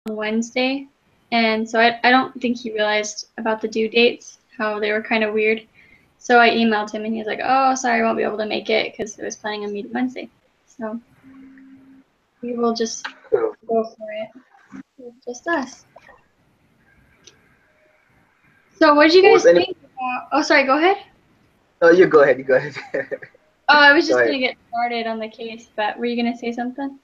Wednesday, and so I don't think he realized about the due dates, how they were kind of weird. So I emailed him, and he was like, "Oh, sorry, I won't be able to make it because I was planning on meeting Wednesday." So we will just Cool. go for it. It's just us. So what did you guys Was any? think about? Oh, sorry. Go ahead. Oh, you go ahead. You go ahead. Oh, I was Go just ahead. gonna get started on the case, but were you gonna say something?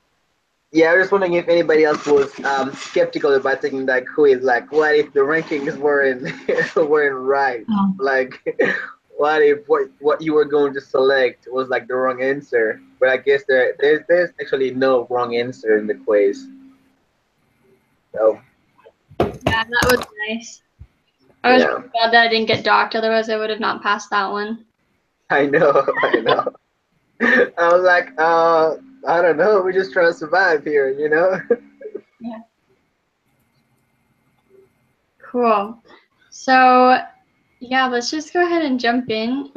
Yeah, I was just wondering if anybody else was skeptical about taking that quiz. Like, what if the rankings weren't weren't right? Like, what if what you were going to select was like the wrong answer? But I guess there's actually no wrong answer in the quiz. So Yeah, that was nice. I was yeah, really glad that I didn't get docked, otherwise I would have not passed that one. I know, I know. I was like, I don't know. We're just trying to survive here, you know. Yeah. Cool. So yeah, let's just go ahead and jump in.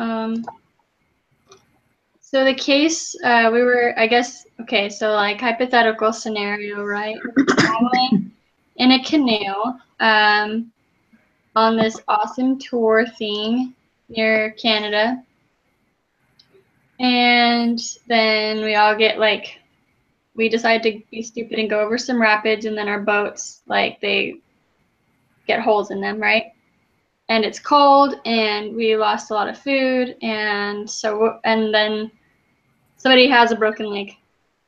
So the case, we were, I guess, okay, so like hypothetical scenario, right? We're traveling in a canoe on this awesome tour thing near Canada. And then we all get like, we decide to be stupid and go over some rapids, and then our boats, like, they get holes in them, right? And it's cold, and we lost a lot of food, and then somebody has a broken leg,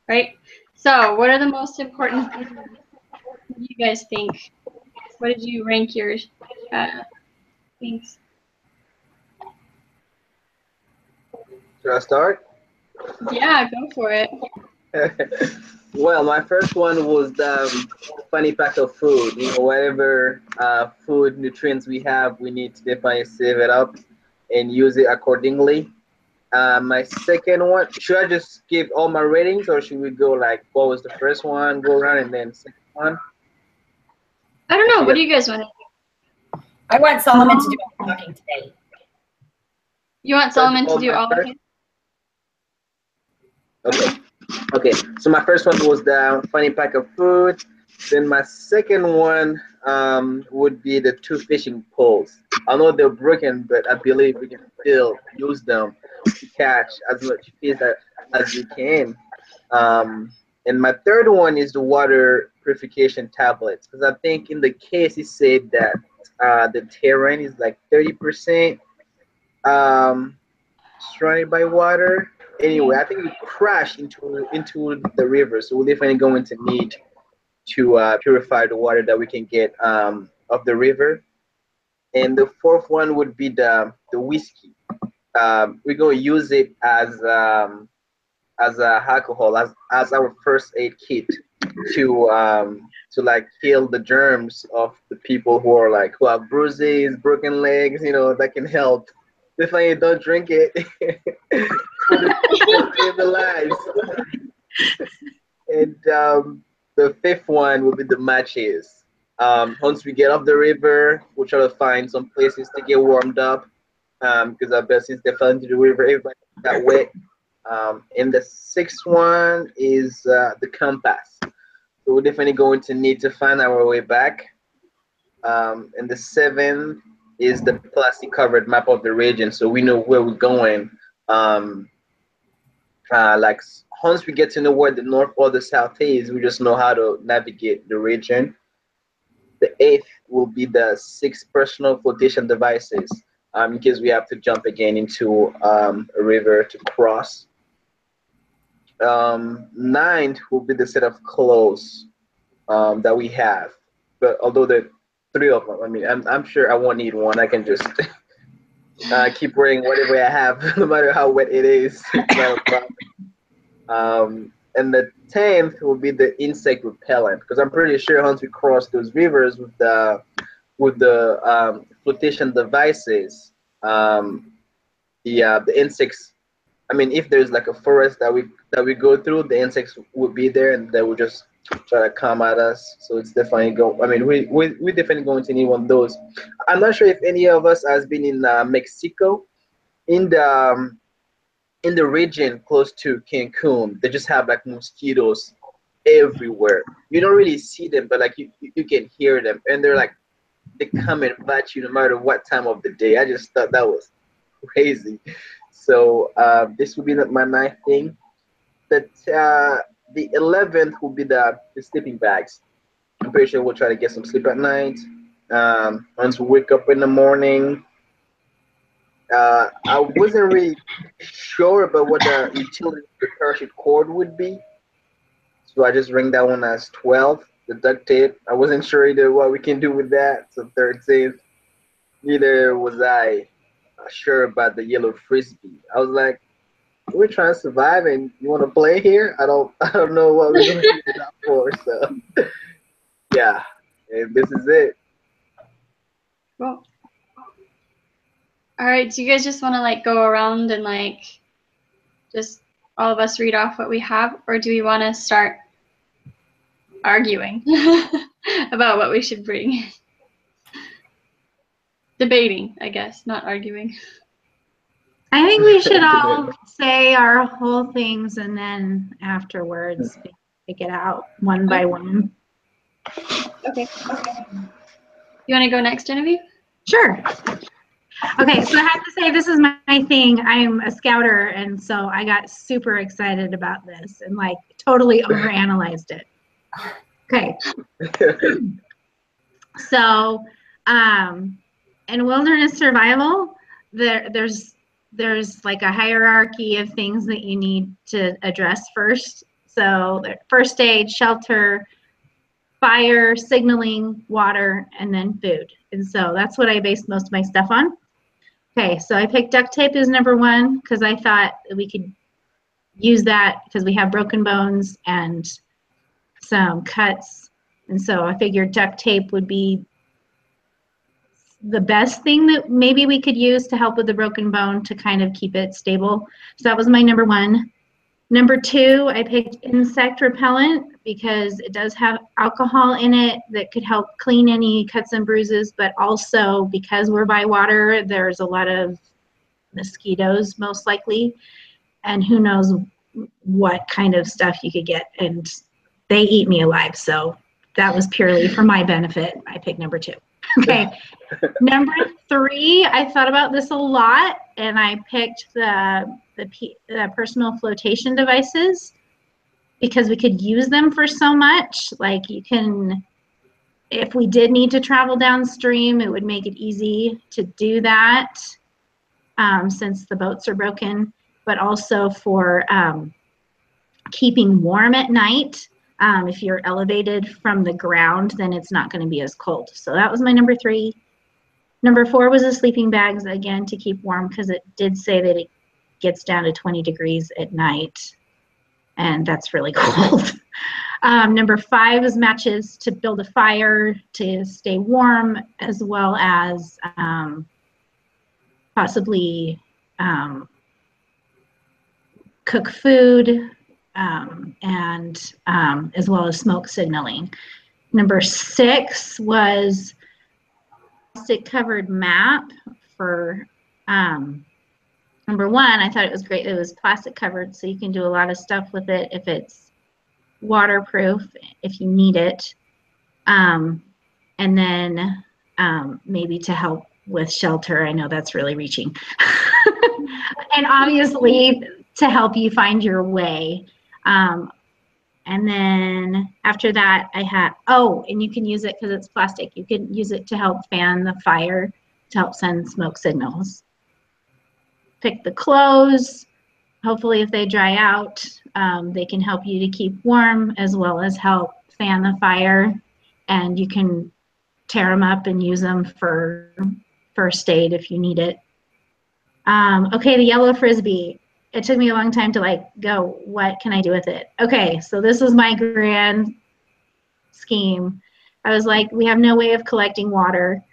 right? So what are the most important things? What do you guys think? What did you rank your things? Should I start? Yeah, go for it. Well, my first one was the funny pack of food. You know, whatever food nutrients we have, we need to definitely save it up and use it accordingly. My second one, should I just give all my ratings, or should we go like what was the first one, go around, and then second one? I don't What know. you What got? do you guys want to do? I want Solomon to do all the talking today. You want Should I do Solomon to all do mine all of first? it? Okay. Okay, so my first one was the funny pack of food. Then my second one would be the two fishing poles. I know they're broken, but I believe we can still use them to catch as much fish as we can. And my third one is the water purification tablets, because I think in the case it said that the terrain is like 30% um, surrounded by water. Anyway, Yeah. I think we crashed into the river, so we're definitely going to need to purify the water that we can get of the river. And the fourth one would be the whiskey. We're going to use it as a alcohol, as our first aid kit to like kill the germs of the people who are like who have bruises, broken legs, you know, that can help. Definitely don't drink it. Will save the lives. And the fifth one will be the matches. Once we get off the river, we'll try to find some places to get warmed up. Because I bet since they fell into the river, everybody got wet. And the sixth one is the compass. So we're definitely going to need to find our way back. And the seventh is the plastic covered map of the region, so we know where we're going. Um, like once we get to know where the north or the south is, we just know how to navigate the region. The eighth will be the six personal flotation devices, in case we have to jump again into a river to cross. Ninth will be the set of clothes that we have. But although the three of them, I mean, I'm sure I won't need one. I can just keep wearing whatever I have, no matter how wet it is. It's not a problem. And the 10th will be the insect repellent, because I'm pretty sure once we cross those rivers with the flotation devices, the insects. I mean, if there's like a forest that we go through, the insects would be there, and they will just try to come at us. So it's definitely go. I mean, we definitely going to need one of those. I'm not sure if any of us has been in Mexico, in the region close to Cancun. They just have like mosquitoes everywhere. You don't really see them, but like you can hear them, and they come and bite you no matter what time of the day. I just thought that was crazy. So this would be my ninth thing. That the 11th will be the sleeping bags. I'm pretty sure we'll try to get some sleep at night. Once we wake up in the morning, I wasn't really sure about what the utility of the parachute cord would be, so I just ranked that one as 12. The duct tape, I wasn't sure either what we can do with that. So 13th, neither was I sure about the yellow frisbee. I was like, we're trying to survive, and you want to play here? I don't know what we're gonna use that for. So yeah, and this is it. Well, all right. Do you guys just want to like go around and like just all of us read off what we have, or do we want to start arguing about what we should bring? Debating, I guess, not arguing. I think we should all say our whole things and then afterwards we pick it out one by one. Okay. You want to go next, Genevieve? Sure. Okay, so I have to say this is my thing. I'm a scouter, and so I got super excited about this and like totally overanalyzed it. Okay. So, in wilderness survival, there's like a hierarchy of things that you need to address first. So, first aid, shelter, fire, signaling, water, and then food. And so that's what I based most of my stuff on. Okay, so I picked duct tape as number one because I thought we could use that because we have broken bones and some cuts. And so I figured duct tape would be the best thing that maybe we could use to help with the broken bone to kind of keep it stable. So that was my number one. Number two, I picked insect repellent because it does have alcohol in it that could help clean any cuts and bruises, but also because we're by water, there's a lot of mosquitoes most likely, and who knows what kind of stuff you could get, and they eat me alive, so that was purely for my benefit. I picked number two. Okay, number three, I thought about this a lot, and I picked the personal flotation devices because we could use them for so much. Like you can, if we did need to travel downstream, it would make it easy to do that since the boats are broken, but also for keeping warm at night. If you're elevated from the ground, then it's not going to be as cold. So that was my number three. Number four was the sleeping bags, again, to keep warm because it did say that it gets down to 20 degrees at night, and that's really cold. Number five is matches to build a fire to stay warm, as well as possibly cook food, and as well as smoke signaling. Number six was plastic covered map for number one. I thought it was great. It was plastic covered, so you can do a lot of stuff with it if it's waterproof, if you need it. And then maybe to help with shelter. I know that's really reaching. And obviously to help you find your way. And then after that I had, and you can use it because it's plastic. You can use it to help fan the fire, to help send smoke signals. Pick the clothes. Hopefully if they dry out, they can help you to keep warm as well as help fan the fire. And you can tear them up and use them for first aid if you need it. Okay, the yellow frisbee. It took me a long time to like go, what can I do with it? Okay, so this was my grand scheme. I was like, we have no way of collecting water.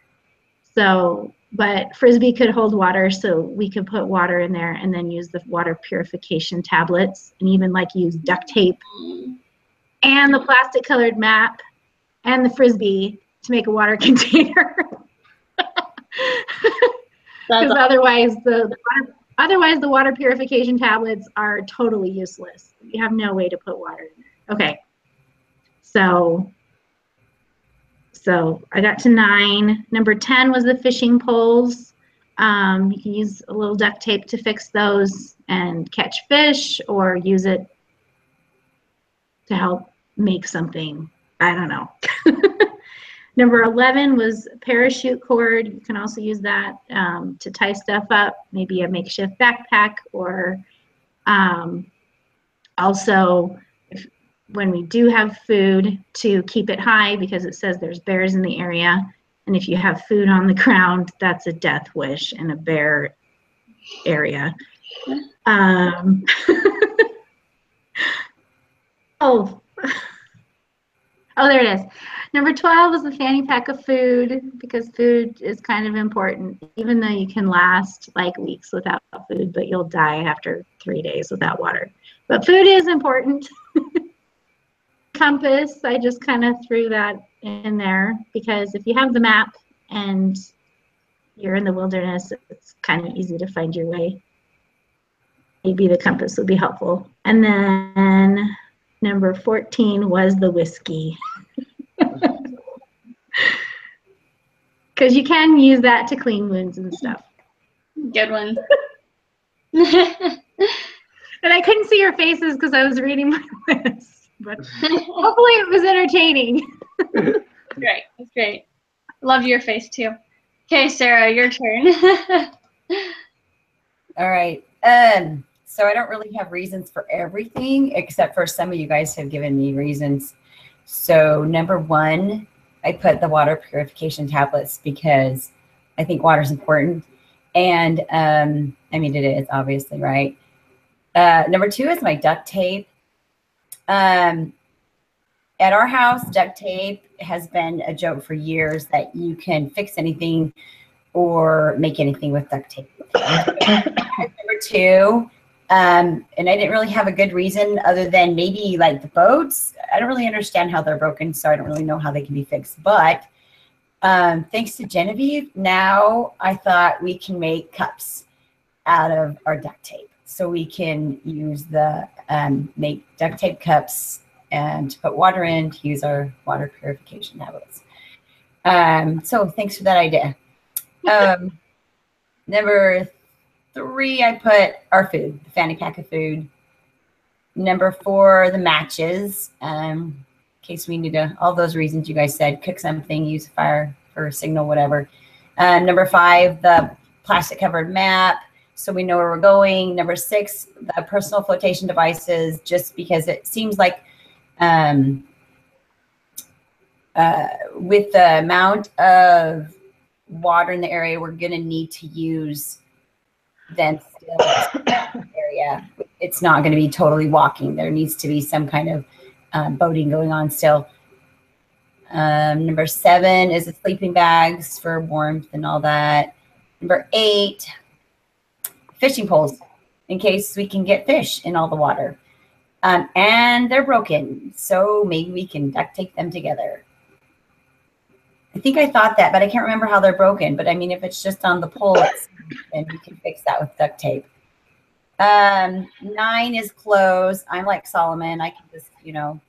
So, but frisbee could hold water, so we could put water in there and then use the water purification tablets and even like use duct tape and the plastic colored map and the frisbee to make a water container. Because otherwise the water purification tablets are totally useless. You have no way to put water in there. Okay. So I got to 9. Number 10 was the fishing poles. You can use a little duct tape to fix those and catch fish, or use it to help make something. I don't know. Number 11 was parachute cord. You can also use that to tie stuff up, maybe a makeshift backpack, or also when we do have food, to keep it high, because it says there's bears in the area. And if you have food on the ground, that's a death wish in a bear area. Oh, there it is. Number 12 is the fanny pack of food, because food is kind of important, even though you can last like weeks without food, but you'll die after 3 days without water. But food is important. Compass, I just kind of threw that in there, because if you have the map and you're in the wilderness, it's kind of easy to find your way. Maybe the compass would be helpful. And then number 14 was the whiskey. Because you can use that to clean wounds and stuff. Good one. And I couldn't see your faces because I was reading my list. But hopefully it was entertaining. Great. That's great. Love your face too. Okay, Sarah, your turn. All right. So I don't really have reasons for everything, except for some of you guys have given me reasons. So number 1, I put the water purification tablets because I think water is important. And I mean, it is obviously, right? Number 2 is my duct tape. At our house, duct tape has been a joke for years, that you can fix anything or make anything with duct tape. Number 2, and I didn't really have a good reason other than maybe like the boats. I don't really understand how they're broken, so I don't really know how they can be fixed. But thanks to Genevieve, now I thought we can make cups out of our duct tape. So we can use the, make duct tape cups and to put water in to use our water purification tablets. So thanks for that idea. Number 3, I put our food, the fanny pack of food. Number 4, the matches, in case we need to, all those reasons you guys said, cook something, use fire for a signal, whatever. Number 5, the plastic covered map, so we know where we're going. Number 6, the personal flotation devices, just because it seems like with the amount of water in the area, we're going to need to use them still area. It's not going to be totally walking. There needs to be some kind of boating going on still. Number 7 is the sleeping bags for warmth and all that. Number 8, fishing poles, in case we can get fish in all the water. And they're broken, so maybe we can duct tape them together. I think I thought that, but I can't remember how they're broken. But I mean, if it's just on the pole, then we can fix that with duct tape. 9 is clothes. I'm like Solomon. I can just, you know,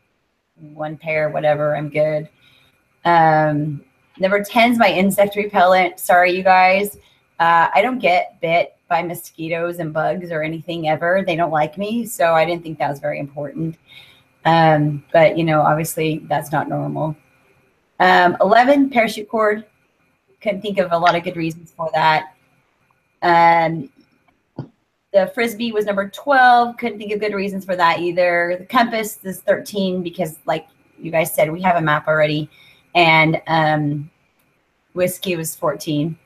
1 pair, whatever, I'm good. Number 10 is my insect repellent. Sorry, you guys. I don't get bit by mosquitoes and bugs or anything ever. They don't like me, so I didn't think that was very important. But, you know, obviously that's not normal. 11, parachute cord. Couldn't think of a lot of good reasons for that. The Frisbee was number 12. Couldn't think of good reasons for that either. The compass is 13 because, like you guys said, we have a map already. And whiskey was 14.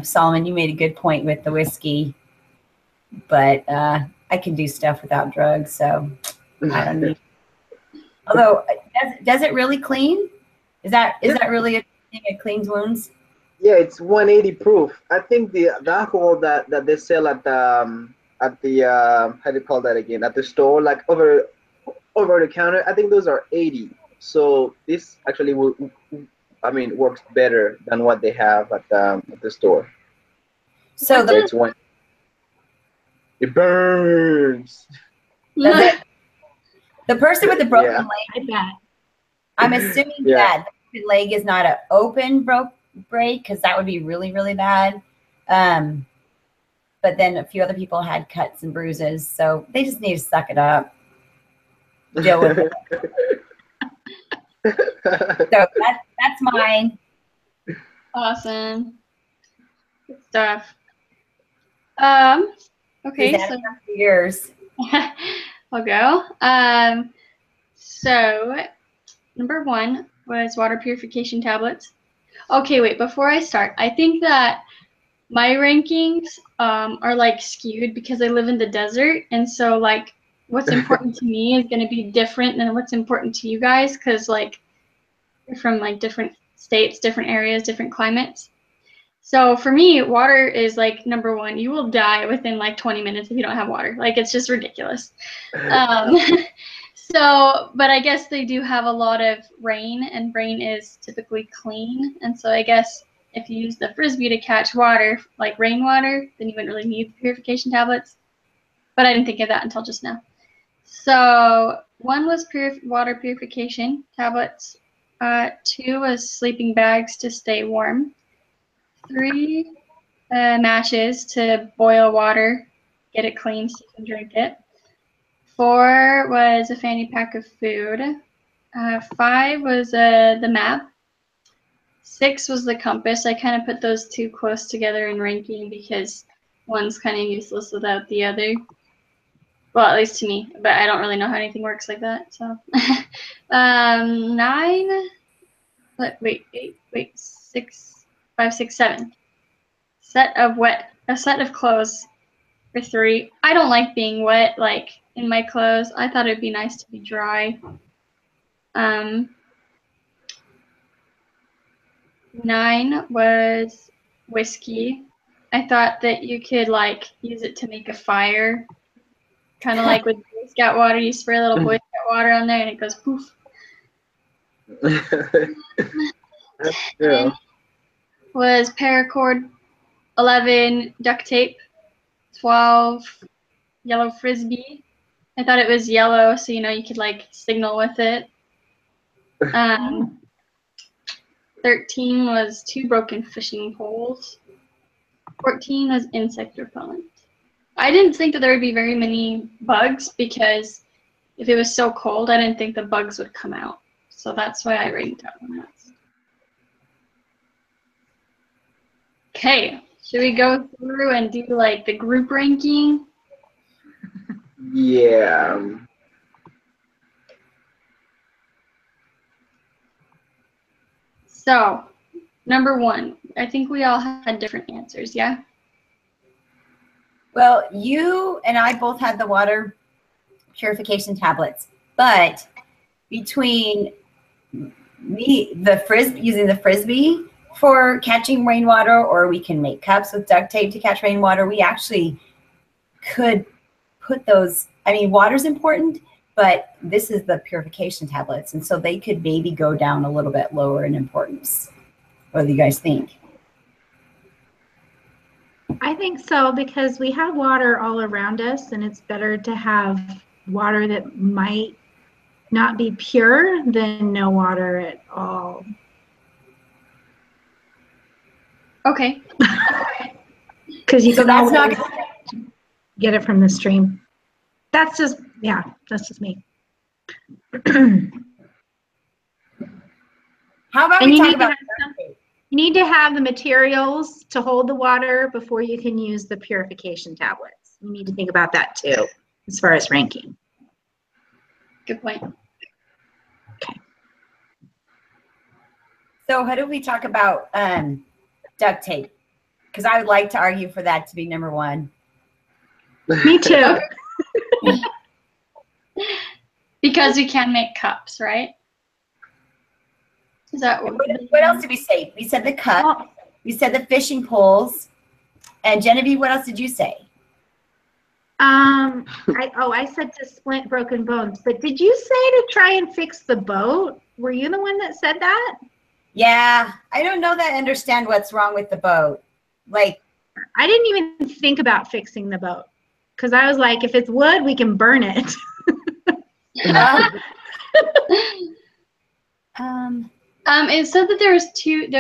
Solomon, you made a good point with the whiskey. But I can do stuff without drugs, so I don't need. Although, does it really clean? Is that really a thing? It cleans wounds? Yeah, it's 180 proof. I think the alcohol that they sell at the how do you call that again, at the store, like over the counter, I think those are 80. So this actually works better than what they have at the store. So it's one. It burns. The person with the broken Yeah. leg, I bet. I'm assuming Yeah. that the leg is not an open break, because that would be really, really bad. But then a few other people had cuts and bruises, so they just need to suck it up. Deal with it. So that's mine. Awesome. Good stuff. Okay, Susanna, so after yours. I'll go. So number 1 was water purification tablets. Okay, wait, before I start, I think that my rankings are like skewed because I live in the desert, and so like what's important to me is going to be different than what's important to you guys, because like you're from like different states, different areas, different climates. So for me, water is like number 1. You will die within like 20 minutes if you don't have water. Like, it's just ridiculous. So, but I guess they do have a lot of rain, and rain is typically clean. And so I guess if you use the Frisbee to catch water, like rainwater, then you wouldn't really need purification tablets. But I didn't think of that until just now. So 1 was water purification tablets. 2 was sleeping bags to stay warm. 3 matches to boil water, get it clean so you can drink it. 4 was a fanny pack of food. 5 was the map. 6 was the compass. I kind of put those 2 close together in ranking because one's kind of useless without the other. Well, at least to me, but I don't really know how anything works like that. So 9. Wait, 8. Wait, 6, 5, 6, 7. A set of clothes for 3. I don't like being wet, like in my clothes. I thought it'd be nice to be dry. 9 was whiskey. I thought that you could like use it to make a fire, kind of like with Boy Scout water. You spray a little Boy Scout water on there, and it goes poof. Yeah. Was paracord. 11 duct tape. 12 yellow Frisbee. I thought it was yellow, so you could like signal with it. 13 was 2 broken fishing poles. 14 was insect repellent. I didn't think that there would be very many bugs because if it was so cold, I didn't think the bugs would come out. So that's why I ranked that one last. Okay, should we go through and do like the group ranking? Yeah. So, number 1, I think we all had different answers, yeah? Well, you and I both had the water purification tablets, but between me, using the Frisbee for catching rainwater, or we can make cups with duct tape to catch rainwater, we actually could put those. I mean, water's important, but this is the purification tablets, and so they could maybe go down a little bit lower in importance. What do you guys think? I think so, because we have water all around us, and it's better to have water that might not be pure than no water at all. Okay. Because you So can that's always not get it from the stream. That's just me. How about And we you talk need to about have you need to have the materials to hold the water before you can use the purification tablets. You need to think about that too, as far as ranking. Good point. Okay. So how do we talk about duct tape? Because I would like to argue for that to be number 1. Me too. Because we can make cups, right? Is that What else did we say? We said the cup. We said the fishing poles. And Genevieve, what else did you say? I said to splint broken bones, but did you say to try and fix the boat? Were you the one that said that? Yeah, I don't know that I understand what's wrong with the boat. Like, I didn't even think about fixing the boat because I was like, if it's wood, we can burn it. It said that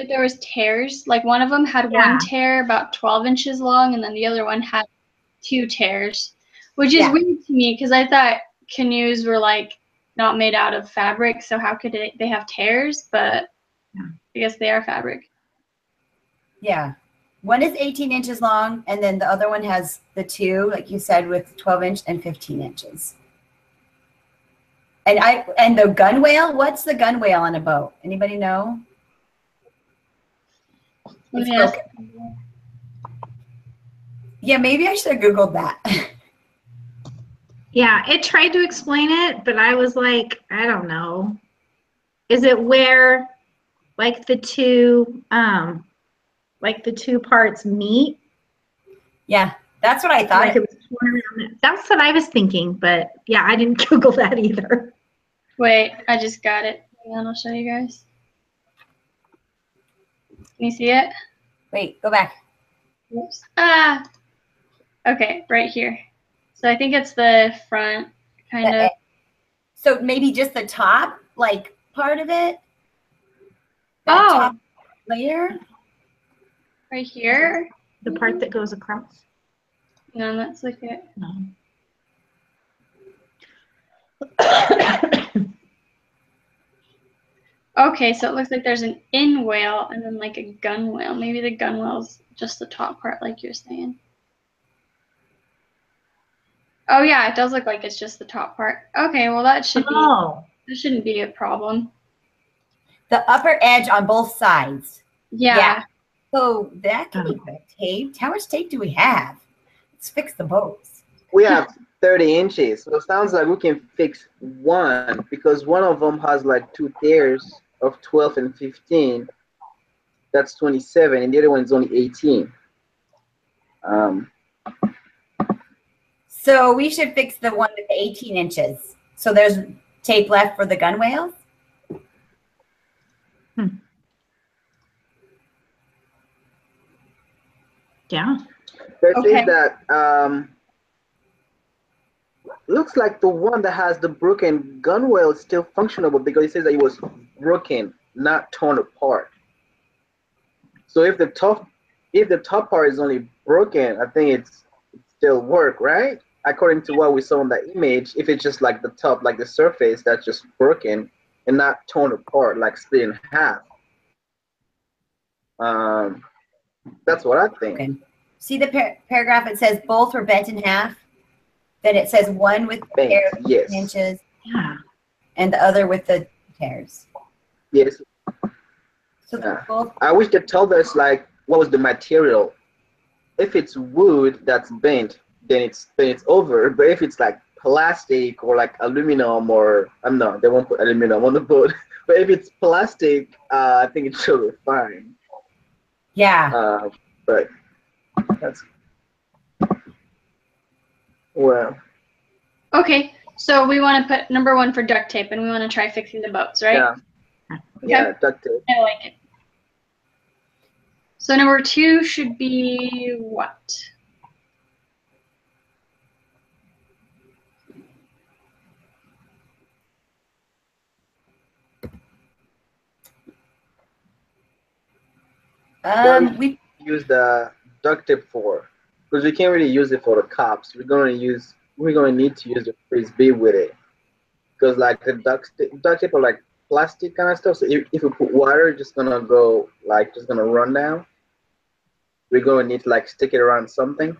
there was tears. Like one of them had one tear about 12 inches long, and then the other one had 2 tears, which is weird to me because I thought canoes were like not made out of fabric, so how could they have tears? But I guess they are fabric. Yeah. One is 18 inches long, and then the other one has the 2, like you said, with 12 inch and 15 inches. And the gunwale, what's the gunwale on a boat? Anybody know? It's broken. Yeah, maybe I should have Googled that. Yeah, it tried to explain it, but I was like, I don't know. Is it where like the two parts meet? Yeah, that's what I thought. Like it was torn around. That's what I was thinking, but yeah, I didn't Google that either. Wait, I just got it. Hang on, I'll show you guys. Can you see it? Wait, go back. Oops. Ah. Okay, right here. So I think it's the front, kind of. So maybe just the top, like part of it. That top layer. Right here. The part that goes across. No, that's like it. No. Okay, so it looks like there's an in whale and then like a gun whale. Maybe the gun whale's just the top part, like you're saying. Oh yeah, it does look like it's just the top part. Okay, well that shouldn't be a problem. The upper edge on both sides. Yeah. So that can be taped. How much tape do we have? Let's fix the boats. We have 30 inches, so it sounds like we can fix one because one of them has like 2 tears of 12 and 15. That's 27, and the other one is only 18. So we should fix the one with 18 inches. So there's tape left for the gun whales? Yeah. That says that looks like the one that has the broken gunwale is still functional because it says that it was broken, not torn apart. So if the top part is only broken, I think it still work, right? According to what we saw on the image, if it's just like the top, like the surface that's just broken and not torn apart, like split in half. That's what I think. Okay. See the paragraph, it says both were bent in half. Then it says one with the tear of 10 inches. Yeah. And the other with the tears. Yes. So both. I wish they told us like what was the material. If it's wood that's bent, then it's over. But if it's like plastic or like aluminum or no, they won't put aluminum on the boat. But if it's plastic, I think it should be fine. Yeah. But that's well. Okay, so we want to put number 1 for duct tape, and we want to try fixing the boats, right? Yeah. Okay. Yeah, duct tape. I like it. So number 2 should be what? We use the duct tape for because we can't really use it for the cops. We're gonna need to use the frisbee with it because like the duct tape are like plastic kind of stuff. So if we put water, it's just gonna go like just gonna run down. We're gonna need to like stick it around something.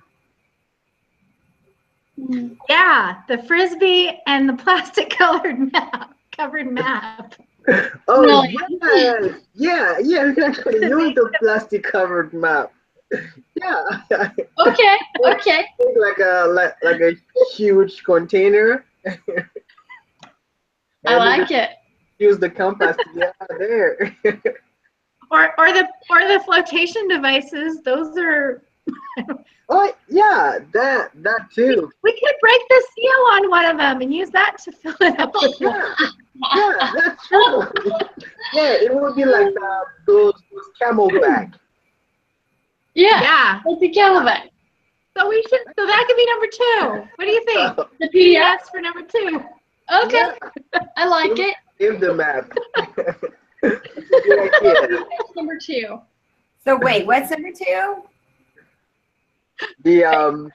Yeah, the frisbee and the plastic covered map. Oh yes, yeah, we can actually use the plastic covered map. Yeah. Okay. Like a huge container. I like it. Use the compass to get out of there. or the flotation devices. Those are. Oh yeah, that too. We could break the seal on one of them and use that to fill it up with water. Yeah, that's true. Yeah, it would be like those camelback. Yeah. Like the camelback. So that could be number 2. What do you think? The PDF for number 2. Okay. I like it. Give the map. It's a good idea. That's number 2. So wait, what's number 2? The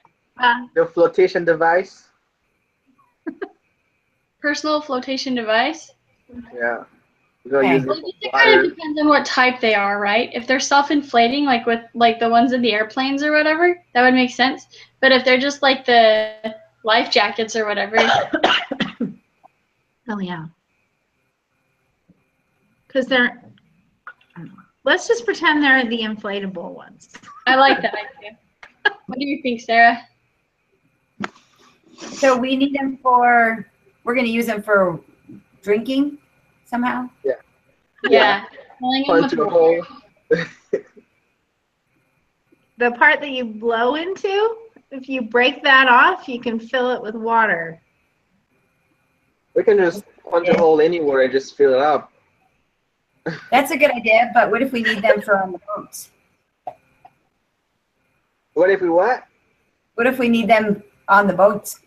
flotation device. Personal flotation device. Yeah. You don't Okay. use it Well, for it kind of water. depends on what type they are, right? If they're self-inflating, like with like the ones in the airplanes or whatever, that would make sense. But if they're just like the life jackets or whatever, Oh yeah. Because they're. Let's just pretend they're the inflatable ones. I like that idea. What do you think, Sarah? So we need them for, we're going to use them for drinking somehow? Yeah. Filling them Punch with a hole. The part that you blow into, if you break that off, you can fill it with water. We can just punch a hole anywhere and just fill it up. That's a good idea, but what if we need them for on the boats? What if we what? What if we need them on the boats?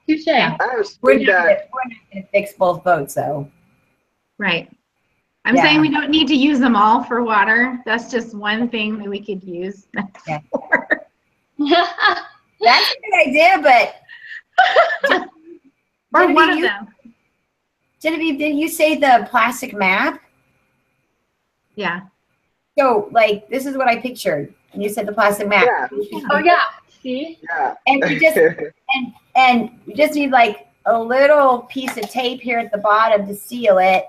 Touche. I have We're seen not that. going to fix both boats, though. Right. I'm Yeah. saying we don't need to use them all for water. That's just one thing that we could use them Yeah. for. That's a good idea, but Or Genevieve, one of them. Genevieve, did you say the plastic map? Yeah. So, like, this is what I pictured. And you said the plastic map. Yeah. Oh yeah. See? Yeah. And we just and we just need like a little piece of tape here at the bottom to seal it.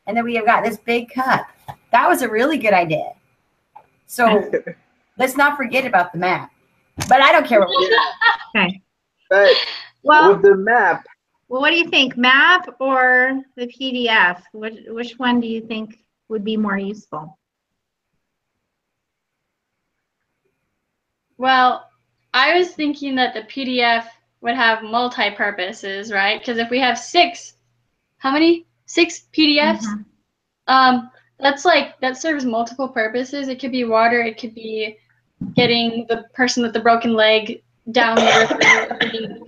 And then we have got this big cup. That was a really good idea. So let's not forget about the map. But I don't care what we Okay. But Well, with the map, well, what do you think, map or the PDF? Which one do you think would be more useful? Well, I was thinking that the PDF would have multi-purposes, right? Because if we have 6, how many? 6 PDFs? That's like, that serves multiple purposes. It could be water, it could be getting the person with the broken leg down the river,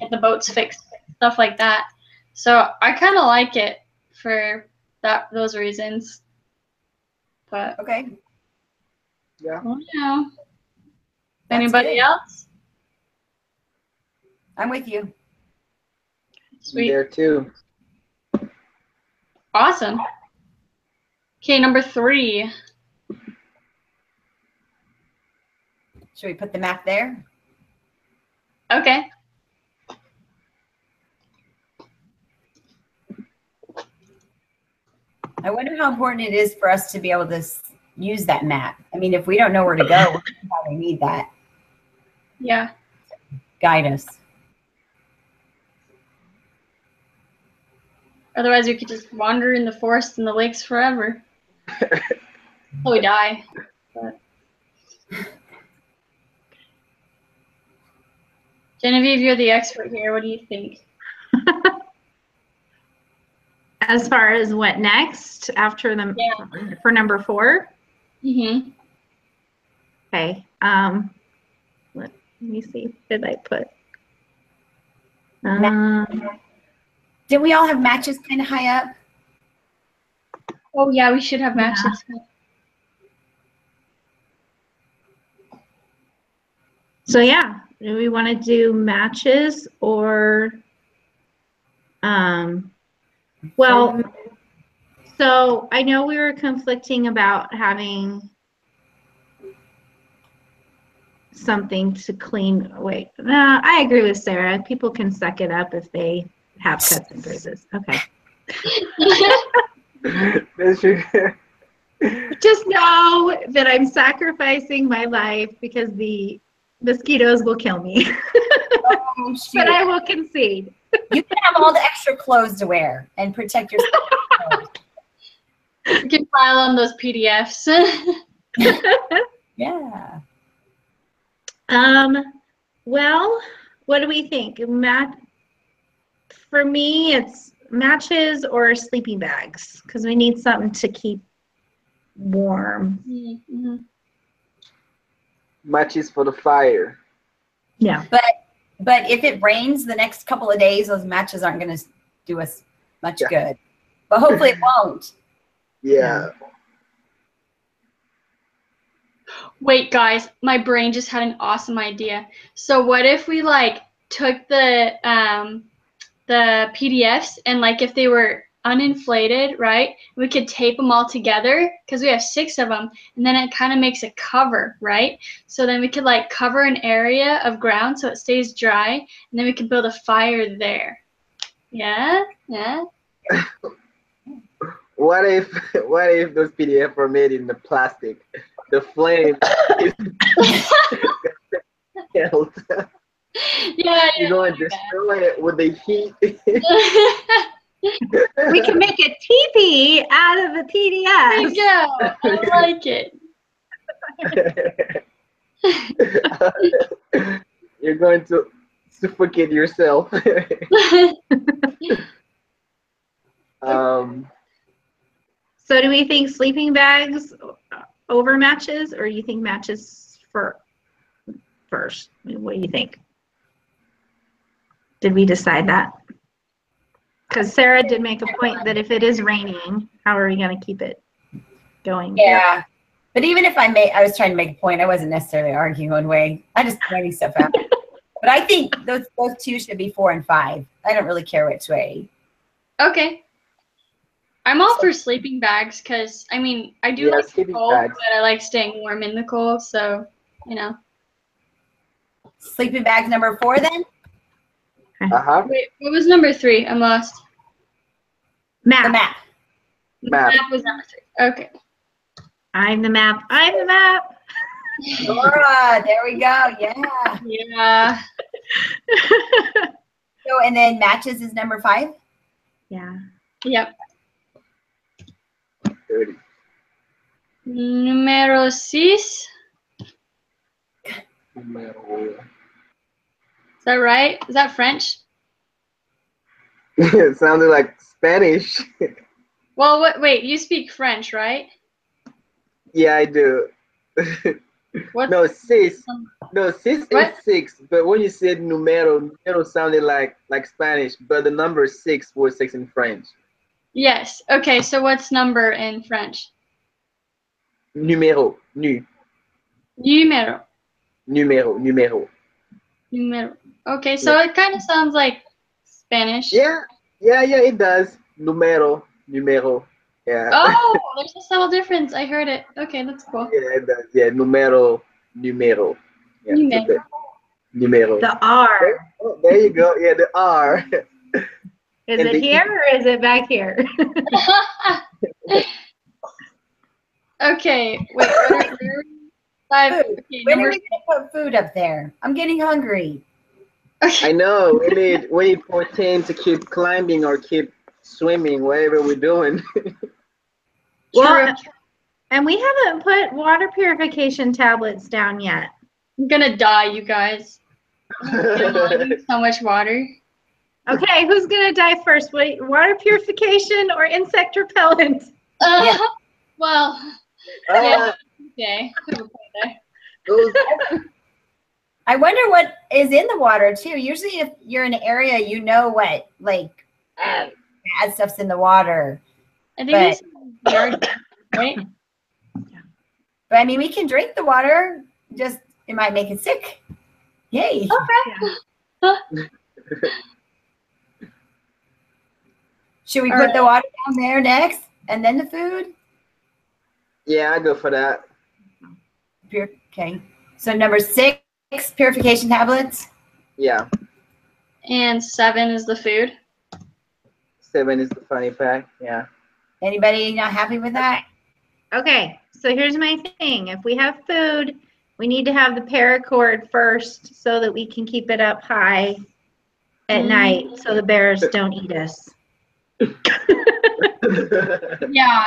get the boats fixed, stuff like that. So I kind of like it for those reasons. But Okay. yeah. I don't know. That's Anybody good. else? I'm with you. Sweet. There too. Awesome. Okay, number 3. Should we put the map there? Okay. I wonder how important it is for us to be able to use that map. I mean, if we don't know where to go, we probably need that. Yeah. Guide us. Otherwise, we could just wander in the forest and the lakes forever. Till we die. But. Genevieve, you're the expert here. What do you think? As far as what next after them for number 4? Mm-hmm. Okay. Let me see. What did I put? Didn't we all have matches kind of high up? Oh, yeah, we should have matches. So yeah, do we want to do matches or well, so I know we were conflicting about having something to clean. Wait, no, I agree with Sarah. People can suck it up if they have cuts and bruises. Okay. That's true. Just know that I'm sacrificing my life because the mosquitoes will kill me. Oh, shoot. But I will concede. You can have all the extra clothes to wear and protect yourself. You can file on those PDFs. Yeah. Well, what do we think? For me, it's matches or sleeping bags because we need something to keep warm. Mm-hmm. Matches for the fire. Yeah. But if it rains the next couple of days, those matches aren't going to do us much Yeah. good. But hopefully it won't. Yeah. Wait, guys, my brain just had an awesome idea. So what if we like took the PDFs and like if they were uninflated, right? We could tape them all together because we have 6 of them, and then it kind of makes a cover, right? So then we could like cover an area of ground so it stays dry, and then we could build a fire there. Yeah, yeah. What if those PDF are made in the plastic? The flame is killed. Yeah, You're going to destroy it with the heat. We can make a teepee out of the There you PDF. go. I like it. You're going to suffocate yourself. So do we think sleeping bags over matches, or do you think matches first? What do you think? Did we decide that? Because Sarah did make a point that if it is raining, how are we going to keep it going? Yeah. But even if I was trying to make a point, I wasn't necessarily arguing one way. I just pointing stuff out. But I think those 2 should be 4 and 5. I don't really care which way. Okay. I'm all for sleeping bags because, I mean, I do like the sleeping cold, bags. but I like staying warm in the cold, so, you know. Sleeping bags number 4 then? Uh-huh. Wait, what was number 3? I'm lost. The Map. map. Map. Map was number 3. Okay. I'm the map. I'm the map. Laura, there we go. Yeah. Yeah. So, and then matches is number 5? Yeah. Yep. 30. Numero 6. Numero. Is that right? Is that French? It sounded like Spanish. Well, wait, you speak French, right? Yeah, I do. What? No, 6. No, 6 What? is 6. But when you said numero sounded like Spanish, but the number 6 was 6 in French. Yes. Okay, so what's number in French? Numero. Numero. Numero. Numero. Okay, so it kind of sounds like Spanish. Yeah, it does. Numero. Yeah. Oh, there's a subtle difference. I heard it. Okay, that's cool. Yeah, it does. Yeah, numero. Yeah, Numero. Numero. The R. Oh, there you go. Yeah, the R. Is And it the here or is it back here? Okay, wait, what are 5? Food. Okay, When are number. we going to put food up there? I'm getting hungry. I know. We need protein to keep climbing or keep swimming, whatever we're doing. Well, and we haven't put water purification tablets down yet. I'm gonna die, you guys. So much water. Okay, who's gonna die first? Wait, water purification or insect repellent? Yeah. Well, yeah, okay. Have a point there. Those, I wonder what is in the water too. Usually if you're in an area, you know what, like, bad stuff's in the water. I think it's yard, right? But I mean, we can drink the water, just it might make it sick. Yay. Okay. Should we All put right. the water down there next and then the food? yeah, I go for that. Okay. So number 6, purification tablets. Yeah. And 7 is the food. 7 is the funny pack. Yeah. Anybody not happy with that? Okay, so here's my thing. If we have food, we need to have the paracord first so that we can keep it up high at night so the bears don't eat us. Yeah.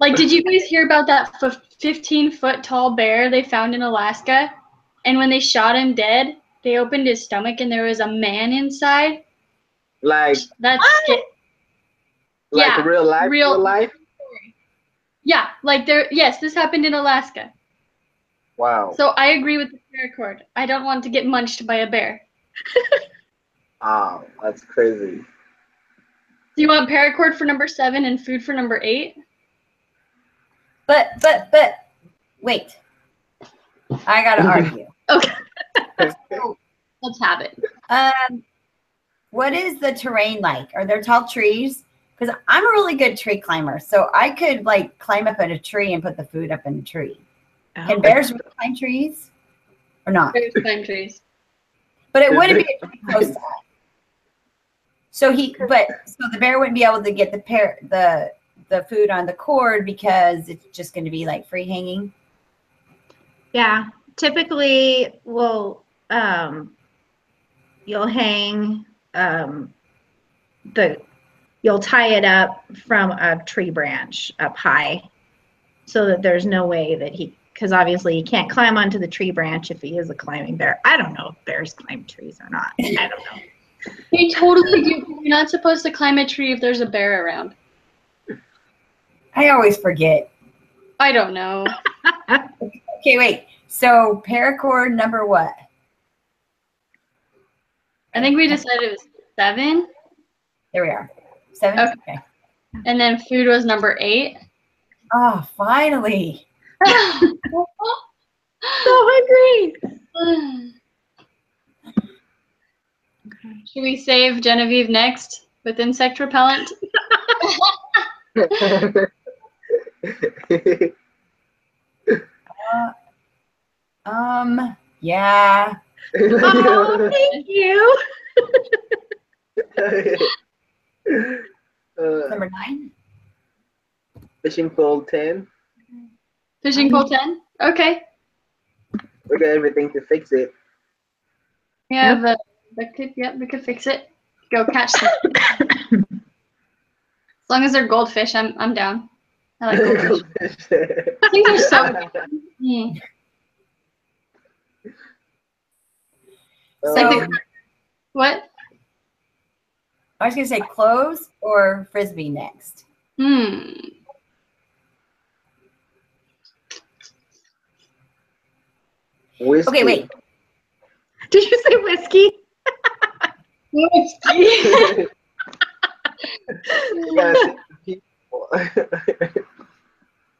Like, did you guys hear about that 15-foot tall bear they found in Alaska? And when they shot him dead, they opened his stomach and there was a man inside. like That's scary. Yeah, real life. Real life. Yeah, like yes, this happened in Alaska. Wow. So I agree with the paracord. I don't want to get munched by a bear. Wow, that's crazy. Do you want paracord for number 7 and food for number 8? But wait. I gotta argue. Okay. So, Let's have it. what is the terrain like? Are there tall trees? Because I'm a really good tree climber, so I could like climb up in a tree and put the food up in a tree. Can bears really climb trees or not? Bears climb trees. But it wouldn't be a tree close to that. So the bear wouldn't be able to get the food on the cord because it's just going to be like free hanging. Yeah, typically you'll hang you'll tie it up from a tree branch up high so that there's no way that because obviously he can't climb onto the tree branch if he is a climbing bear. I don't know if bears climb trees or not. I don't know. They totally do. You're not supposed to climb a tree if there's a bear around. I always forget. I don't know. Okay, wait. So paracord number what? I think we decided it was 7. There we are. 7? Okay. And then food was number 8. Oh, finally. So hungry. Should we save Genevieve next with insect repellent? Yeah. Oh, thank you. Number 9? Fishing pole 10. Fishing pole 10? Okay. We got everything to fix it. We have we could fix it. Go catch them. As long as they're goldfish, I'm down. I like goldfish. Things are so good. Mm. What? I was going to say clothes or frisbee next. Whiskey. Okay, wait. Did you say whiskey? Whiskey. You gotta see the people.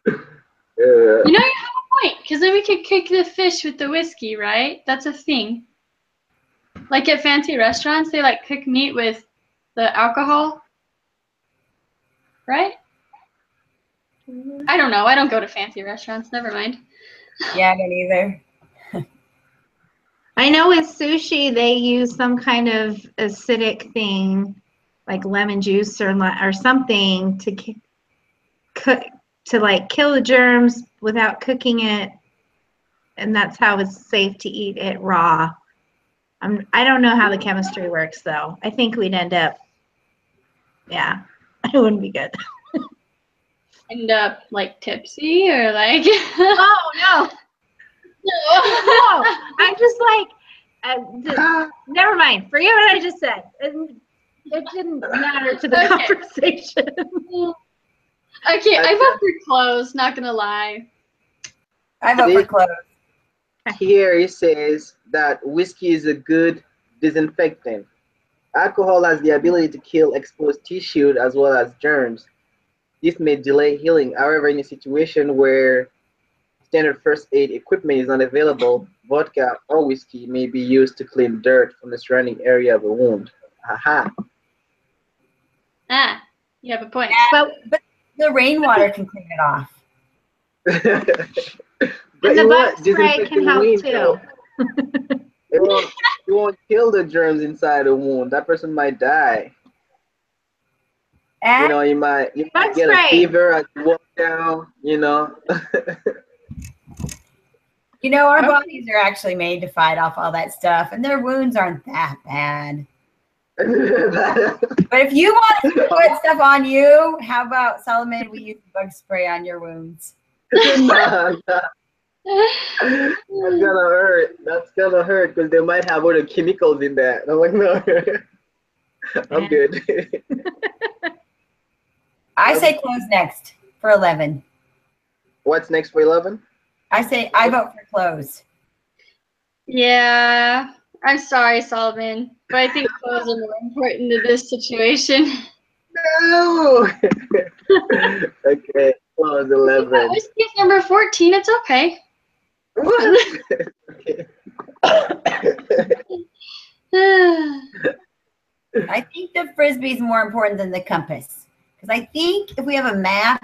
You know, you have a point, because then we could cook the fish with the whiskey, right? That's a thing. Like at fancy restaurants, they like cook meat with the alcohol, right? I don't know. I don't go to fancy restaurants. Never mind. Yeah, I don't either. I know with sushi, they use some kind of acidic thing, like lemon juice or something to cook to like kill the germs without cooking it, and that's how it's safe to eat it raw. I don't know how the chemistry works though. I think we'd end up, yeah, it wouldn't be good. End up like tipsy or like. Oh no. No, I'm just like, never mind. Forget what I just said. It didn't matter to the conversation. Okay, I vote for clothes, not gonna lie. I vote for clothes. Here it says that whiskey is a good disinfectant. Alcohol has the ability to kill exposed tissue as well as germs. This may delay healing. However, in a situation where standard first aid equipment is unavailable, vodka or whiskey may be used to clean dirt from the surrounding area of a wound. Aha. Ah, you have a point. But the rainwater can clean it off. But And the you bug want spray can disinfecting help wound, too. though. It won't kill the germs inside a wound. That person might die. And You know, you might Bug get a spray. fever as you walk down, you know. you know, our bodies are actually made to fight off all that stuff, and their wounds aren't that bad. But if you want to put stuff on you, how about Solomon? We use bug spray on your wounds. Nah. That's gonna hurt. That's gonna hurt because they might have other chemicals in that. I'm like, no, I'm good. I say close next for 11. What's next for 11? I vote for close. Yeah, I'm sorry, Solomon, but I think clothes are more important to this situation. No. Okay. Close 11. Whiskey is number 14. It's okay. What? Okay. I think the frisbee is more important than the compass. Because I think if we have a map,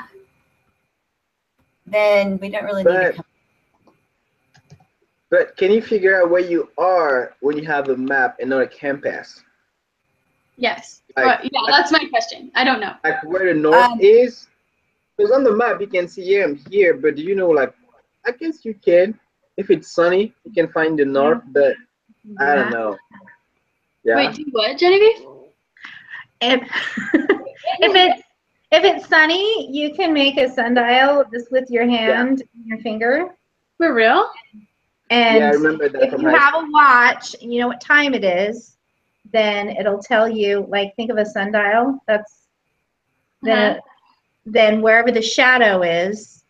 then we don't really need a compass. But can you figure out where you are when you have a map and not a compass? Yes. Like, Yeah, that's my question. I don't know. Like where the north is? Because on the map you can see, yeah, I'm here, but do you know, like, I guess you can. If it's sunny, you can find the north, but I don't know. Yeah. Wait, do what, Genevieve? If it's sunny, you can make a sundial just with your hand and your finger. For real? And yeah, I remember that if from you have a watch and you know what time it is, then it'll tell you, like, think of a sundial. That's then wherever the shadow is,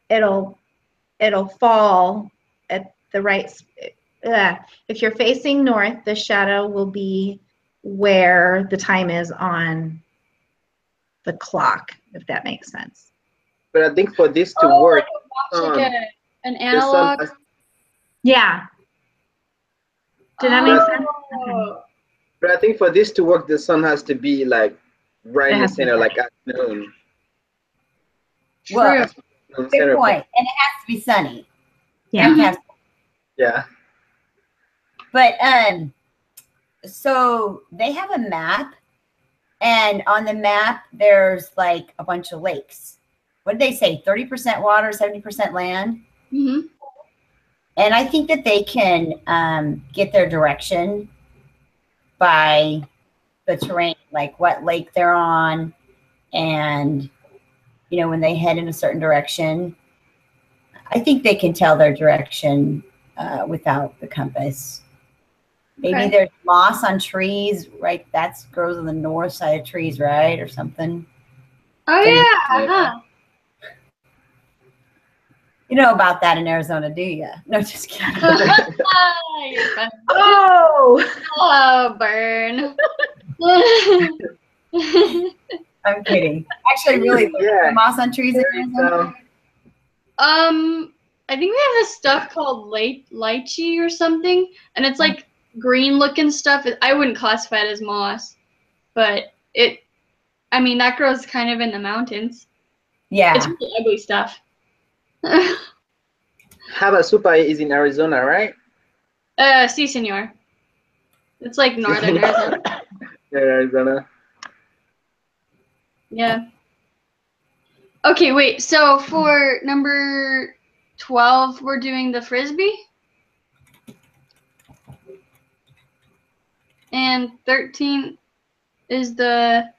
it'll fall at the right. If you're facing north, the shadow will be where the time is on the clock, if that makes sense. But I think for this to work, like an analog. Yeah. Did that make sense? Okay. But I think for this to work, the sun has to be like right in the center, like at noon. Well, good point. And it has to be sunny. Yeah. Yeah. But so they have a map, and on the map there's like a bunch of lakes. What did they say? 30% water, 70% land. Mm-hmm. And I think that they can get their direction by the terrain, like what lake they're on, and you know, when they head in a certain direction. I think they can tell their direction without the compass. Maybe there's moss on trees, right? That grows on the north side of trees, right? Or something. Oh, yeah. You know about that in Arizona, do you? No, just kidding. Oh, burn. I'm kidding. Actually, really, moss on trees in Arizona? I think we have this stuff called lychee or something, and it's like green looking stuff. I wouldn't classify it as moss, but I mean, that grows kind of in the mountains. Yeah. It's really ugly stuff. Havasupai is in Arizona, right? Si, senor. It's like northern Arizona. Yeah, Arizona. Yeah. Okay, wait. So for number 12, we're doing the frisbee. And 13 is the...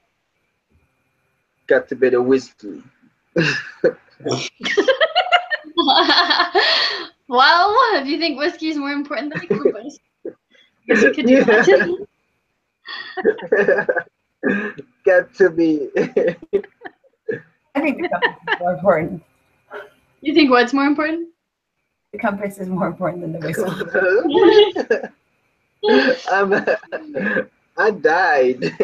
Got to be the whiskey. Well, if you think whiskey is more important than the compass, I guess you could do that. Got to be. I think the compass is more important. You think what's more important? The compass is more important than the whiskey. I died.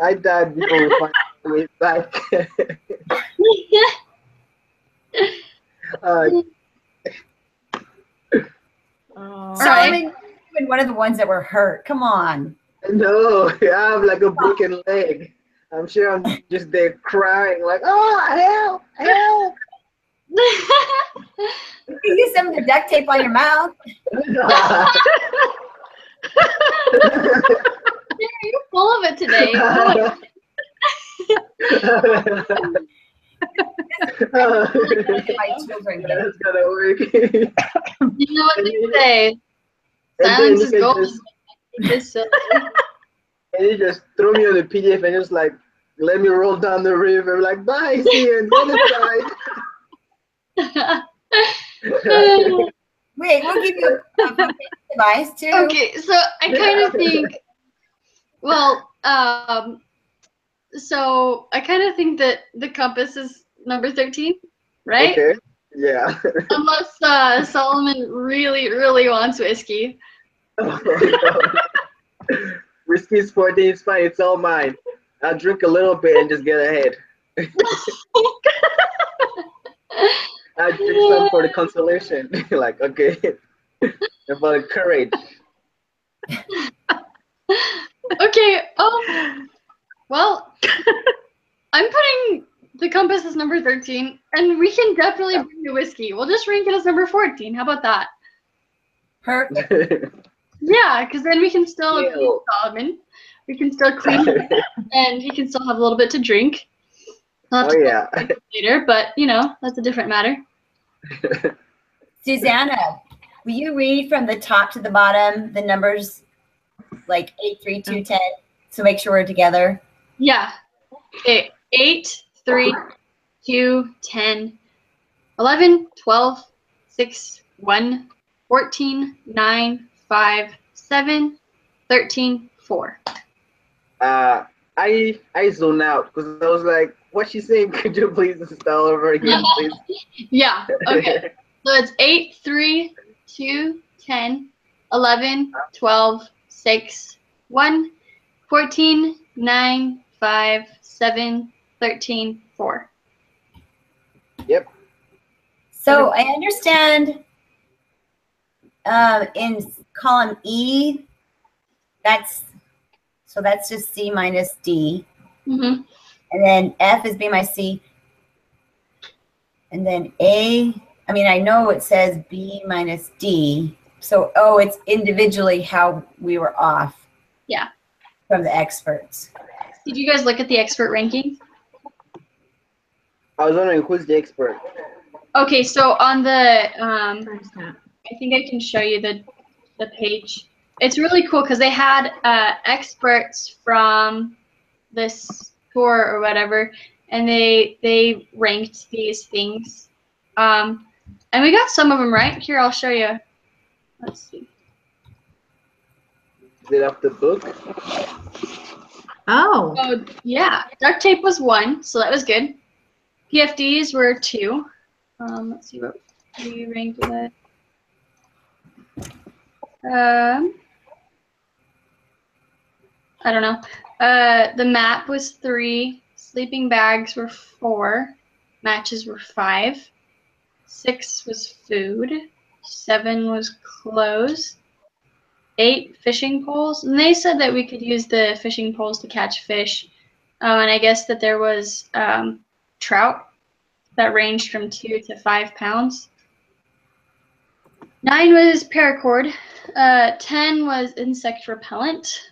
I died before we find my way back. Solomon, even one of the ones that were hurt. Come on. No, I have like a broken leg. I'm sure I'm just there crying like, oh, help, help. You can use some of the duct tape on your mouth. You're full of it today. My children. That's gonna work. You know what they say? Silence is golden. And you just throw me on the PDF and just like let me roll down the river. Like, bye, see you on the other side. Wait, we'll give you a device too. Okay, so I kind of think, well, so I kind of think that the compass is number 13, right? Okay. Yeah. Unless Solomon really, really wants whiskey. Oh, no. Whiskey is 14, it's fine, it's all mine. I'll drink a little bit and just get ahead. I drink some for the consolation. Like, okay, and for the courage. Okay. Well, I'm putting the compass as number 13, and we can definitely bring the whiskey. We'll just rank it as number 14. How about that? Perfect. Yeah, because then we can still Ew. appease Solomon. We can still clean him, and he can still have a little bit to drink. Not Oh to yeah. later, but you know, that's a different matter. Susanna, will you read from the top to the bottom the numbers like 8, 3, 2, 10? So make sure we're together. Yeah. Okay. 8, 3, 2, 10, 11, 12, 6, 1, 14, 9, 5, 7, 13, 4. I zone out because I was like, "What's she saying? Could you please start over again, please?" Yeah. Okay. So it's 8, 3, 2, 10, 11, 12, 6, 1, 14, 9, 5, 7, 13, 4. Yep. So I understand in column E, that's just C minus D. Mm-hmm. And then F is B minus C. And then A, I mean, I know it says B minus D. So, it's individually how we were off. Yeah. From the experts. Did you guys look at the expert ranking? I was wondering who's the expert. Okay, so on the First up. I think I can show you the page. It's really cool because they had experts from this tour or whatever, and they ranked these things, and we got some of them right. Here, I'll show you. Let's see. Is it off the book? Oh. Oh yeah, duct tape was 1, so that was good. PFDs were 2. Let's see what we ranked that. I don't know. The map was 3. Sleeping bags were 4. Matches were 5. 6 was food. 7 was clothes. 8 fishing poles. And they said that we could use the fishing poles to catch fish. And I guess that there was trout that ranged from 2 to 5 pounds. 9 was paracord. 10 was insect repellent.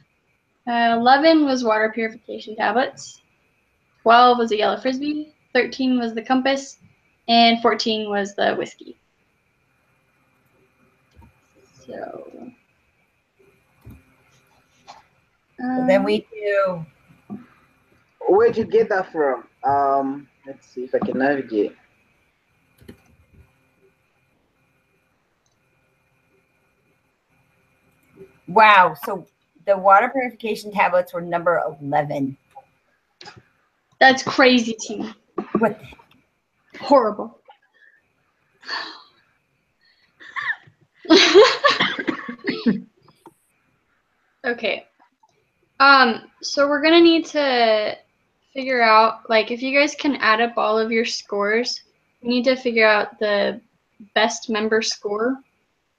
11 was water purification tablets. 12 was a yellow frisbee. 13 was the compass. And 14 was the whiskey. So Then we do. Where'd you get that from? Let's see if I can navigate. Wow. So the water purification tablets were number 11. that's crazy, team. What? Horrible. Okay. So we're gonna need to figure out, like, if you guys can add up all of your scores, we need to figure out the best member score.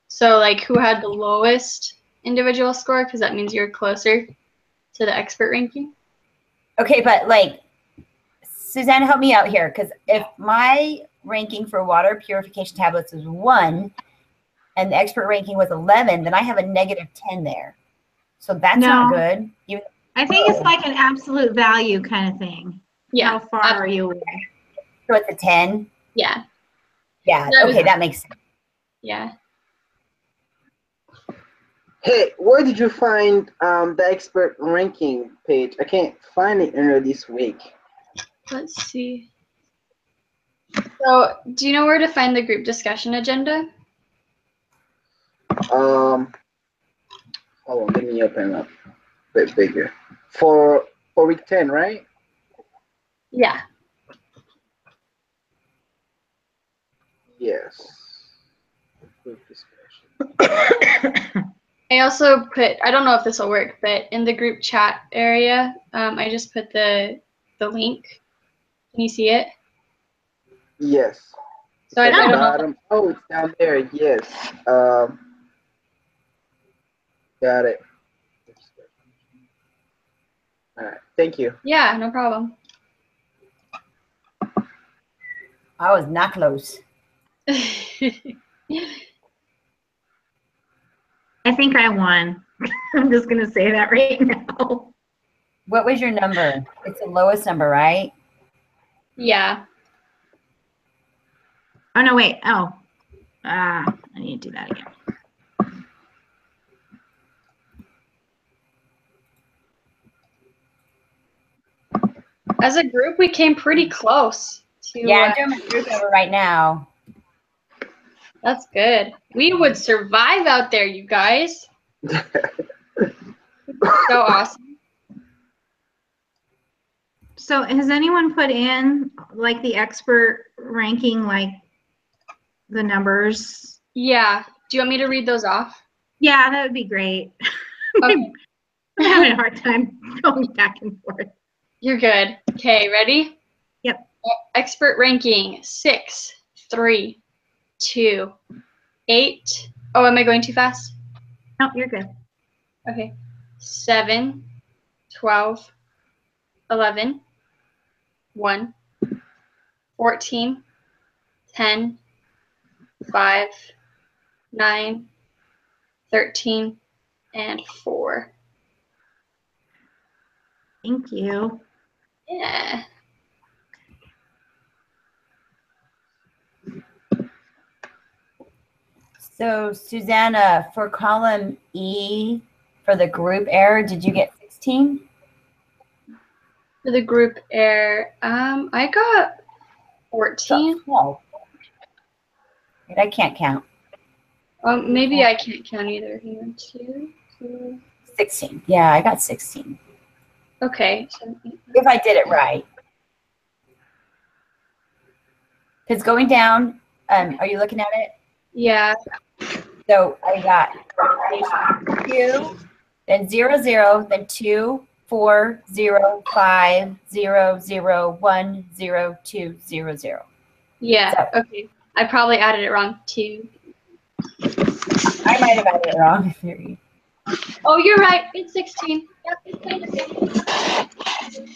So, like, who had the lowest individual score, because that means you're closer to the expert ranking. Okay, but like, Suzanne, help me out here, because if my ranking for water purification tablets was 1 and the expert ranking was 11, then I have a negative 10 there. So that's not good. I think it's like an absolute value kind of thing. Yeah. How far are you away? So it's a 10? Yeah. Yeah, okay, that makes sense. Yeah. Hey, where did you find the expert ranking page? I can't find it in this week. Let's see. So, do you know where to find the group discussion agenda? Hold on, let me open up a bit bigger. For week 10, right? Yeah. Yes. Group discussion. I also put, I don't know if this will work, but in the group chat area, I just put the link. Can you see it? Yes. So It's I at the don't know. bottom. Oh, it's down there. Yes. Got it. All right. Thank you. Yeah, no problem. I was not close. I think I won. I'm just gonna say that right now. What was your number? It's the lowest number, right? Yeah. Oh no, wait. Oh, I need to do that again. As a group, we came pretty close to. Yeah, I'm doing my group over right now. That's good. We would survive out there, you guys. So awesome. So has anyone put in like the expert ranking, like the numbers? Yeah. Do you want me to read those off? Yeah, that would be great. Okay. I'm having a hard time going back and forth. You're good. Okay, ready? Yep. Expert ranking 6, 3, 2, 8. Oh, am I going too fast? No, you're good. Okay. 7, 12, 11, 1, 14, 10, 5, 9, 13, and 4. Thank you. Yeah. So, Susanna, for column E, for the group error, did you get 16? For the group error, I got 14. Oh, I can't count. Maybe I can't count either. Hang on, 2, 2. 16. Yeah, I got 16. Okay. 7, 8, 9. If I did it right. Because going down, are you looking at it? Yeah. So I got 2, then 0, 0, then 2, 4, 0, 5, 0, 0, 1, 0, 2, 0, 0. Yeah. So, Okay. I probably added it wrong too. I might have added it wrong. Oh, you're right. It's 16. Yep, it's 16.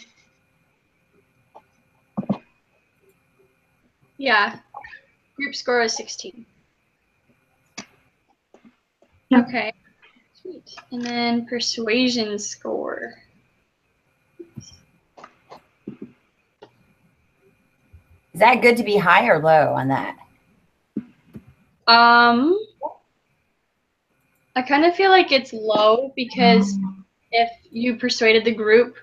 Yeah. Group score is 16. Yep. Okay. Sweet. And then persuasion score. Is that good to be high or low on that? I kind of feel like it's low because if you persuaded the group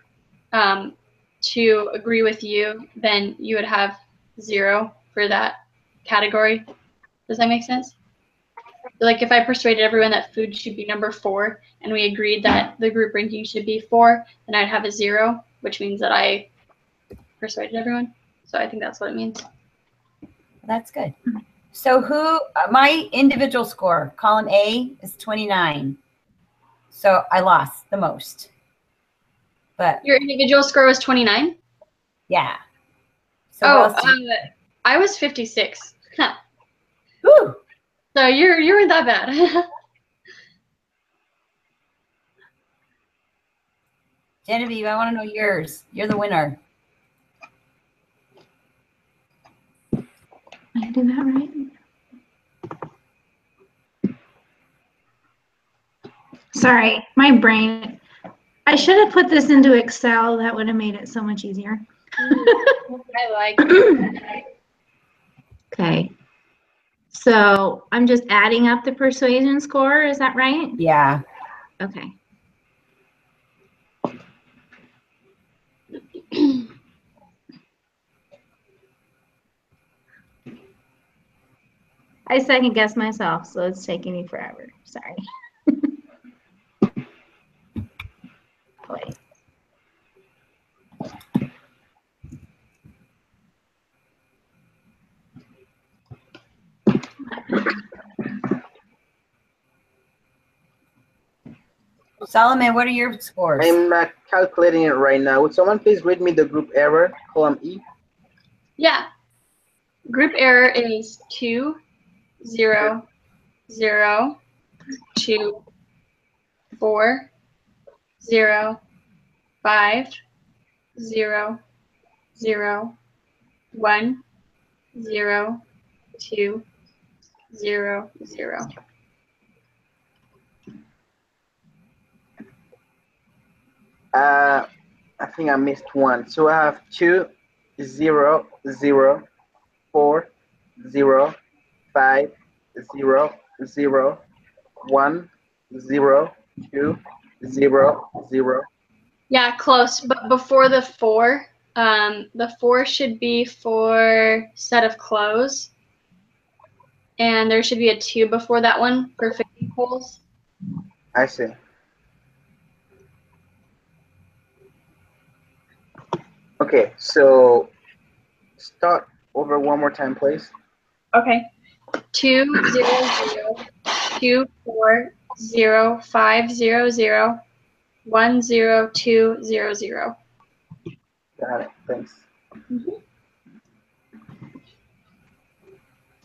to agree with you, then you would have 0 for that category. Does that make sense? Like if I persuaded everyone that food should be number 4 and we agreed that the group ranking should be 4, then I'd have a 0, which means that I persuaded everyone. So I think that's what it means. That's good. So my individual score, column A, is 29. So I lost the most. But your individual score was 29? Yeah. So I was 56. Huh. Woo! So you weren't that bad. Genevieve, I want to know yours. You're the winner. I do that right? Sorry, my brain. I should have put this into Excel. That would have made it so much easier. I like it. Okay. So I'm just adding up the persuasion score. Is that right? Yeah. Okay. I second guess myself, so it's taking me forever. Sorry. Wait. Solomon, what are your scores? I'm calculating it right now. Would someone please read me the group error, column E? Yeah. Group error is 2, 0, 0, 2, 4, 0, 5, 0, 0, 1, 0, 2, 0, 0. I think I missed one. So I have 2, 0, 0, 4, 0, 5, 0, 0, 1, 0, 2, 0, 0. Yeah, close. But before the 4, the 4 should be for set of clothes. And there should be a 2 before that one for fitting holes. I see. Okay, so start over one more time, please. Okay. 2, 0, 0, 2, 4, 0, 5, 0, 0, 1, 0, 2, 0, 0. Got it. Thanks.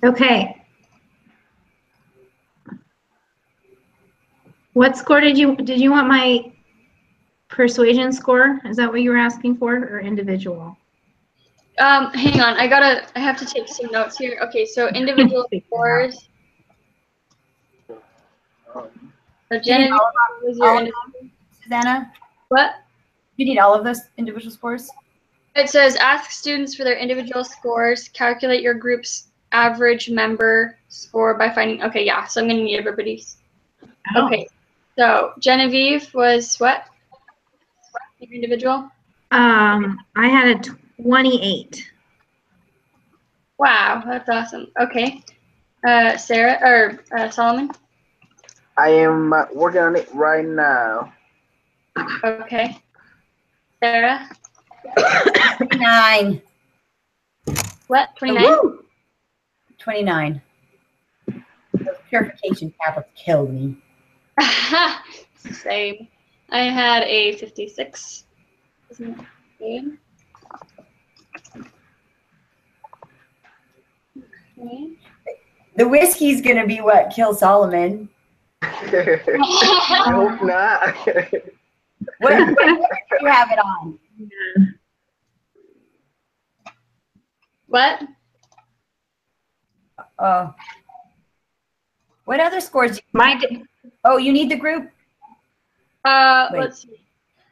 Okay. What score did you want my persuasion score? Is that what you were asking for, or individual? Hang on, I have to take some notes here. Okay, so individual scores. So Genevieve, what was your individual? Susanna, What? you need all of those individual scores? It says ask students for their individual scores. Calculate your group's average member score by finding. Okay, yeah. So I'm gonna need everybody's. Oh. Okay. So Genevieve was what? Your individual. I had a 28. Wow, that's awesome. Okay. Sarah or Solomon. I am working on it right now. Okay. Sarah. 29. What? 29. 29. Those purification tablets killed me. Same. I had a 56. Isn't that good? Okay. The whiskey's gonna be what kills Solomon. I hope not. What do you have it on? What? What other scores? Oh, you need the group? Wait. Let's see.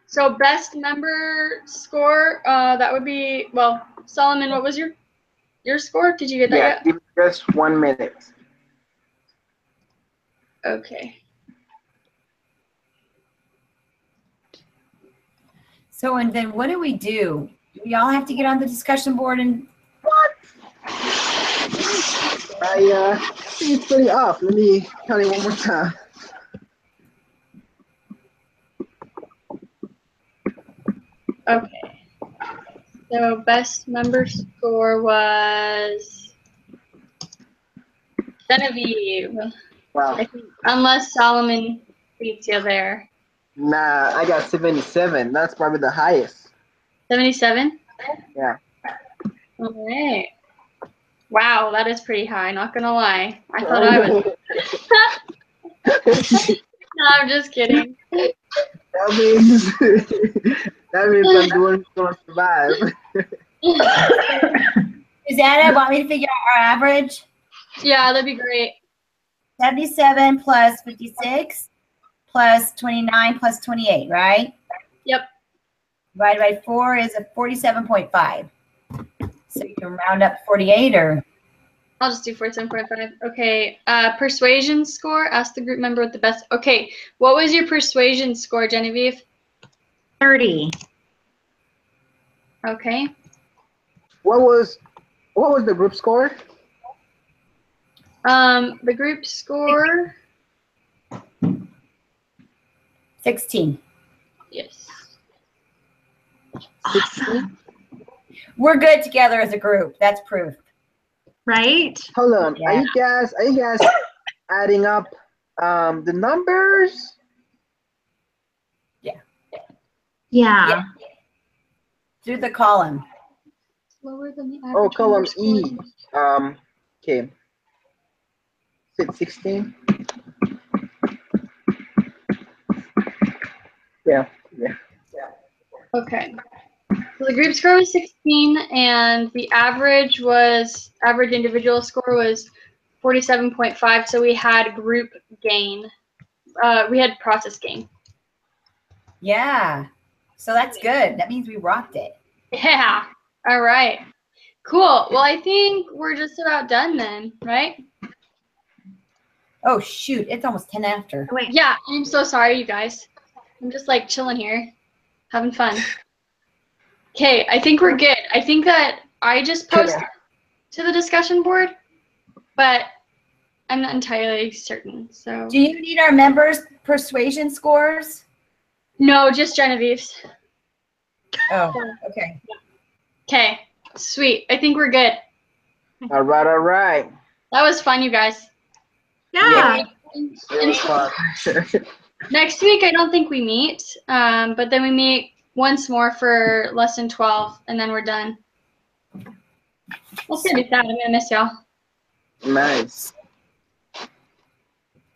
So best member score, that would be, well, Solomon, what was your score? Did you get that Yeah, yet? give me just 1 minute. Okay. So, and then what do? Do we all have to get on the discussion board and I think it's pretty off. Let me tell you one more time. Okay. So best member score was Genevieve. Wow. I think, unless Solomon beats you there. Nah, I got 77. That's probably the highest. 77? Yeah. All right. Wow, that is pretty high, not gonna lie. I thought I was. No, I'm just kidding. That means I'm doing gonna survive. Susanna, want me to figure out our average? Yeah, that'd be great. 77 plus 56 plus 29 plus 28, right? Yep. Divided by 4 is a 47.5. So you can round up 48 or? I'll just do 47.5. Okay. Persuasion score. Ask the group member with the best. Okay. What was your persuasion score, Genevieve? 30. Okay. What was the group score? The group score. 16. Yes. Awesome. We're good together as a group. That's proof. Right? Hold on. Yeah. Are you guys adding up the numbers? Yeah. Through the column. Lower than the average. Oh, column homework E. score. Okay. Is it 16? Yeah. Okay. So the group score was 16, and the average individual score was 47.5. So we had group gain. We had process gain. Yeah. So that's good. That means we rocked it. Yeah. All right. Cool. Well, I think we're just about done then, right? Oh, shoot. It's almost 10 after. Wait. Yeah. I'm so sorry, you guys. I'm just like chilling here, having fun. Okay. I think we're good. I think that I just posted to the discussion board, but I'm not entirely certain. So. Do you need our members' persuasion scores? No, just Genevieve's. Oh, okay. Okay. Sweet. I think we're good. All right. That was fun, you guys. Yeah. It was fun. Next week, I don't think we meet, but then we meet once more for lesson 12, and then we're done. That's gonna be sad. I'm gonna miss y'all. Nice.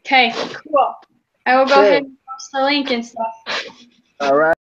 Okay, cool. I will go ahead and post the link and stuff. All right.